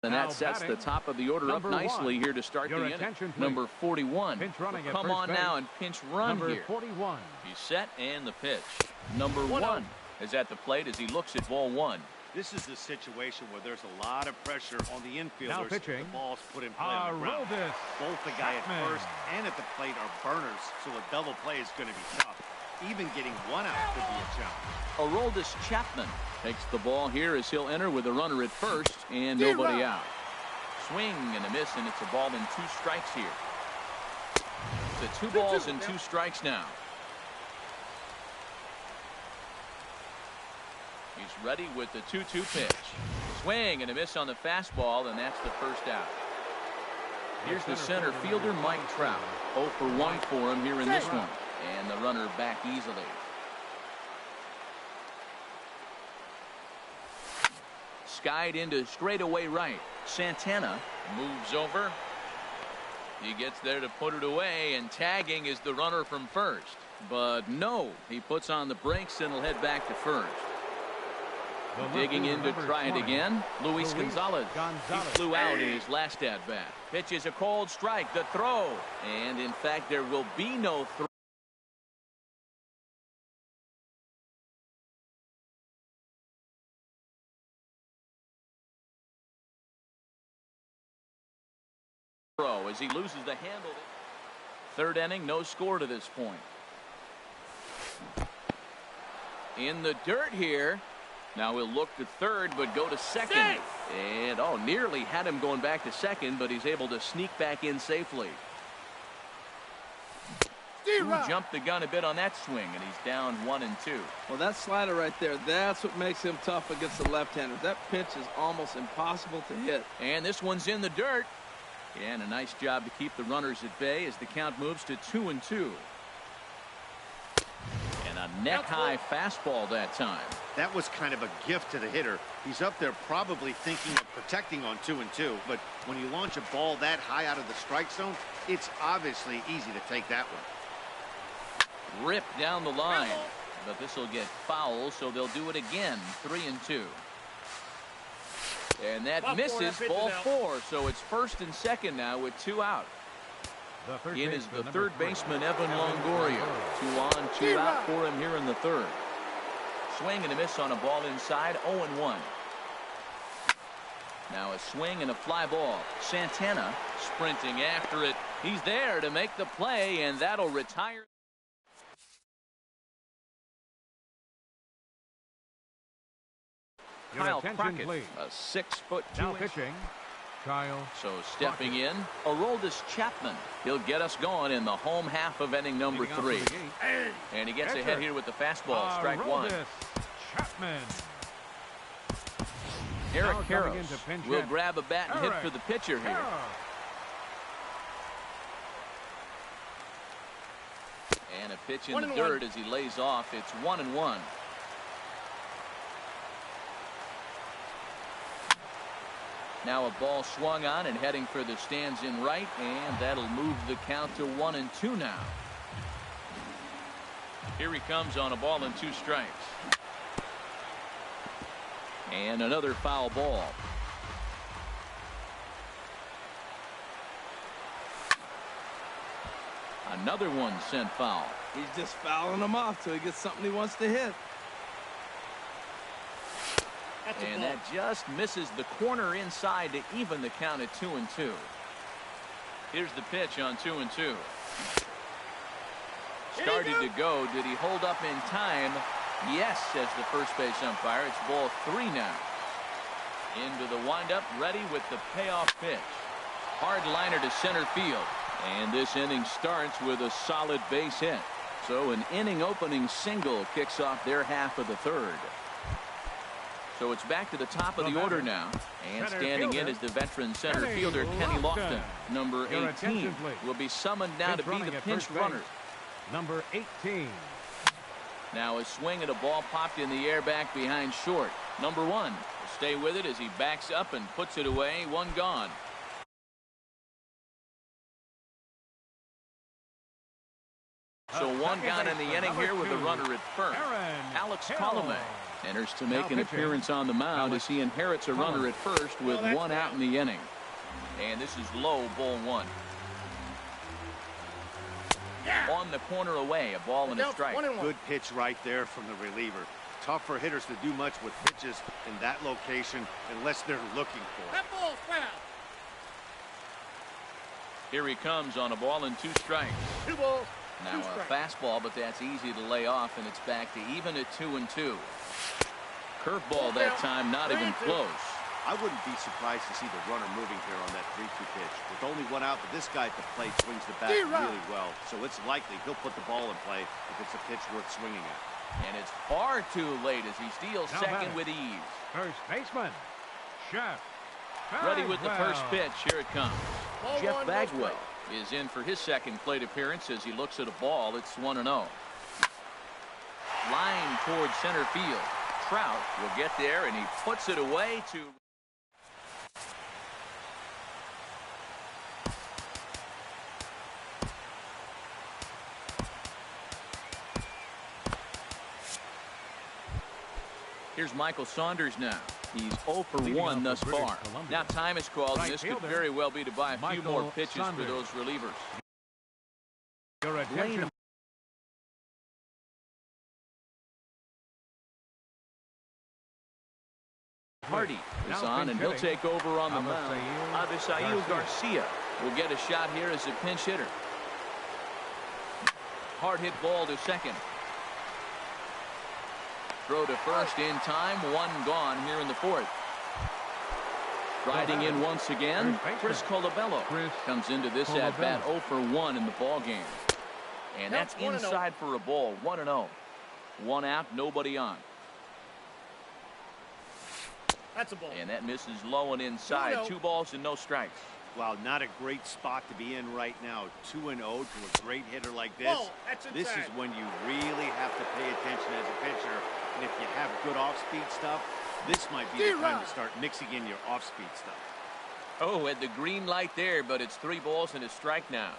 And Now that sets the batting, top of the order up number nicely one. here to start Your the inning. attention, please. Number 41. Pinch running at Come first on base. now and pinch run Number here. 41. He's set and the pitch. Number 1 is at the plate as he looks at ball one. This is a situation where there's a lot of pressure on the infielders. Now pitching, The ball's put in play on the ground. Aroldis Both the guy Chapman. at first and at the plate are burners, so a double play is going to be tough. Even getting one out could be a challenge. Aroldis Chapman takes the ball here as he'll enter with a runner at first and nobody out. Swing and a miss, and it's a ball and 2 strikes here. It's 2 balls and 2 strikes now. He's ready with the 2-2 pitch. Swing and a miss on the fastball, and that's the first out. Here's the center fielder, Mike Trout. 0 for 1 for him here in this one. And the runner back easily. Skied into straightaway right. Santana moves over. He gets there to put it away, and tagging is the runner from first. But no, he puts on the brakes and will head back to first. Digging in to try it again, Luis Gonzalez. He flew out in his last at-bat. Pitches a cold strike, the throw. And in fact, there will be no throw. As he loses the handle. Third inning, no score to this point. In the dirt here. Now he'll look to third, but go to second. And, nearly had him going back to second, but he's able to sneak back in safely. Jumped the gun a bit on that swing, and he's down 1-2. Well, that slider right there, that's what makes him tough against the left-handers. That pitch is almost impossible to hit. And this one's in the dirt. And a nice job to keep the runners at bay as the count moves to 2-2. And a neck-high fastball that time. That was kind of a gift to the hitter. He's up there probably thinking of protecting on 2-2, but when you launch a ball that high out of the strike zone, it's obviously easy to take that one. Ripped down the line, but this will get foul, so they'll do it again. 3-2. And that misses, ball 4, so it's first and second now with 2 out. In is the third baseman, Evan Longoria. 2 on, 2 out for him here in the third. Swing and a miss on a ball inside, 0-1. Now a swing and a fly ball. Santana sprinting after it. He's there to make the play, and that'll retire. Kyle Crockett, a 6'2" Now pitching, Kyle. So stepping in, Aroldis Chapman. He'll get us going in the home half of inning number 3. And he gets ahead here with the fastball, strike 1. Chapman. Eric Karros will grab a bat and hit for the pitcher here. And a pitch in the dirt as he lays off. It's 1-1. Now a ball swung on and heading for the stands in right, and that'll move the count to 1-2 now. Here he comes on a ball and 2 strikes. And another foul ball. Another one sent foul. He's just fouling them off till he gets something he wants to hit. And that just misses the corner inside to even the count at 2-2. Here's the pitch on 2-2. Started to go. Did he hold up in time? Yes, says the first base umpire. It's ball 3 now. Into the windup, ready with the payoff pitch. Hard liner to center field. And this inning starts with a solid base hit. So an inning opening single kicks off their half of the third. So it's back to the top of the order now. And standing in is the veteran center fielder, Kenny Lofton. Number 18 will be summoned now to be the pinch runner. Number 18. Now a swing and a ball popped in the air back behind short. Number 1 will stay with it as he backs up and puts it away. 1 gone. So 1 gone in the inning here with a runner at first. Alex Colomé enters to make an appearance on the mound as he inherits a runner at first with 1 out in the inning. And this is low, ball 1. On the corner away, a ball and a strike. Good pitch right there from the reliever. Tough for hitters to do much with pitches in that location unless they're looking for it. That ball's foul. Here he comes on a ball and 2 strikes. 2 balls. Now a fastball, but that's easy to lay off, and it's back to even at 2-2. Curveball that time, not even close. I wouldn't be surprised to see the runner moving here on that 3-2 pitch. With only 1 out, but this guy at the plate swings the bat really well, so it's likely he'll put the ball in play if it's a pitch worth swinging at. And it's far too late as he steals second with ease. First baseman, Jeff. Ready with the first pitch. Here it comes. Ball Jeff 1, Bagwell is in for his second plate appearance as he looks at a ball. It's 1-0. Line towards center field. Trout will get there, and he puts it away to... Here's Michael Saunders now. He's 0 for 1 thus far. Now time is called, and this could very well be to buy a few more pitches for those relievers. Your attention. Hardy is on, and he'll take over on the mound. Avisail Garcia will get a shot here as a pinch hitter. Hard hit ball to second. Throw to first in time. One gone here in the fourth. Riding in once again, Chris Colabello comes into this at bat 0 for 1 in the ball game. And that's inside for a ball. 1-0. One out, nobody on. That's a ball. And that misses low and inside. 2 balls and no strikes. Wow, not a great spot to be in right now. 2-0 to a great hitter like this. This is when you really have to pay attention as a pitcher. And if you have good off-speed stuff, this might be the time to start mixing in your off-speed stuff. Oh, at the green light there, but it's 3 balls and a strike now.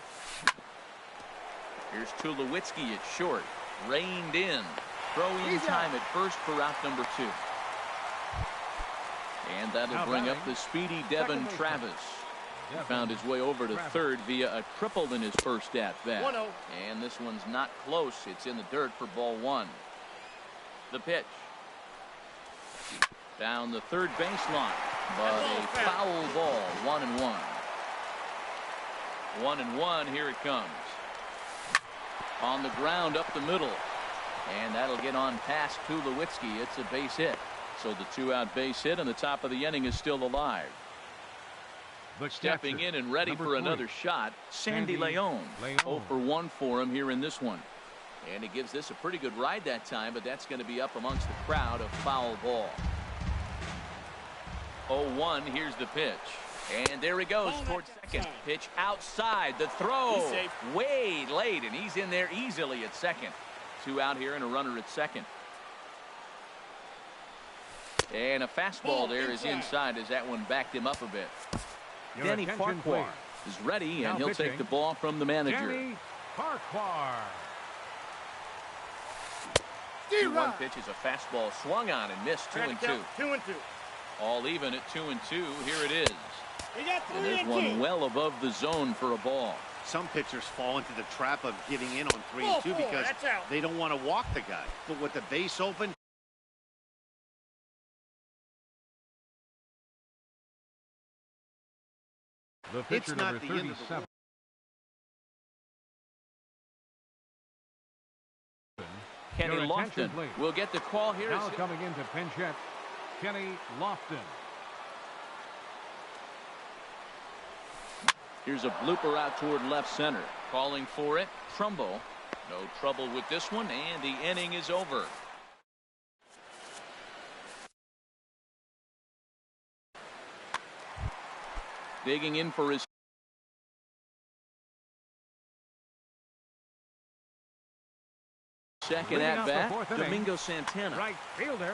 Here's Tulowitzki at short. Reined in. Throw in time at first for out number 2. And that'll bring up the speedy Devin Travis. He found his way over to third via a triple in his first at-bat. And this one's not close. It's in the dirt for ball 1. The pitch. Down the third baseline. But a foul ball. 1-1. 1-1. Here it comes. On the ground up the middle. And that'll get on past Tulowitzki. It's a base hit. So the 2-out base hit, and the top of the inning is still alive. Stepping in and ready for another shot, Sandy Leon. 0 for 1 for him here in this one. And he gives this a pretty good ride that time, but that's going to be up amongst the crowd. A foul ball. 0-1. Here's the pitch. And there he goes towards second. Pitch outside. The throw way late, and he's in there easily at second. 2 out here and a runner at second. And a fastball there is inside as that one backed him up a bit. Denny Farquhar is ready, and he'll take the ball from the manager. Denny Farquhar. 2-1 pitch is a fastball swung on and missed. 2-2. 2-2. All even at 2-2. Here it is. And there's 3-2. one well above the zone for a ball. Some pitchers fall into the trap of giving in on 3-2 because they don't want to walk the guy. But with the base open, The pitcher, it's not number the end of the 37. Kenny Lofton will get the call here. Now coming into pinch hit, Kenny Lofton. Here's a blooper out toward left center. Calling for it, Trumbo. No trouble with this one, and the inning is over. Digging in for his second at bat, Domingo Santana. Right fielder,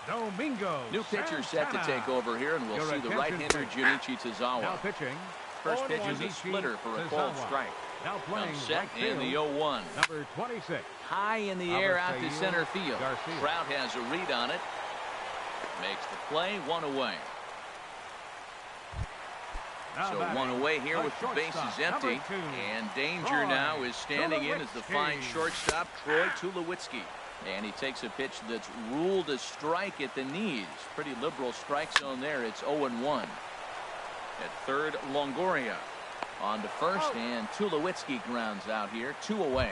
Domingo. New pitcher set to take over here, and we'll see the right-hander Junichi Tazawa. Now pitching. First pitch is a splitter for a called strike. Now playing set right in the 0-1. Number 26. High in the air out to center field. Trout has a read on it. Makes the play, 1 away. So 1 away here with the bases empty. And danger now is standing in as the fine shortstop, Troy Tulowitzki. And he takes a pitch that's ruled a strike at the knees. Pretty liberal strike zone there. It's 0-1. At third, Longoria. On to first, and Tulowitzki grounds out here. 2 away.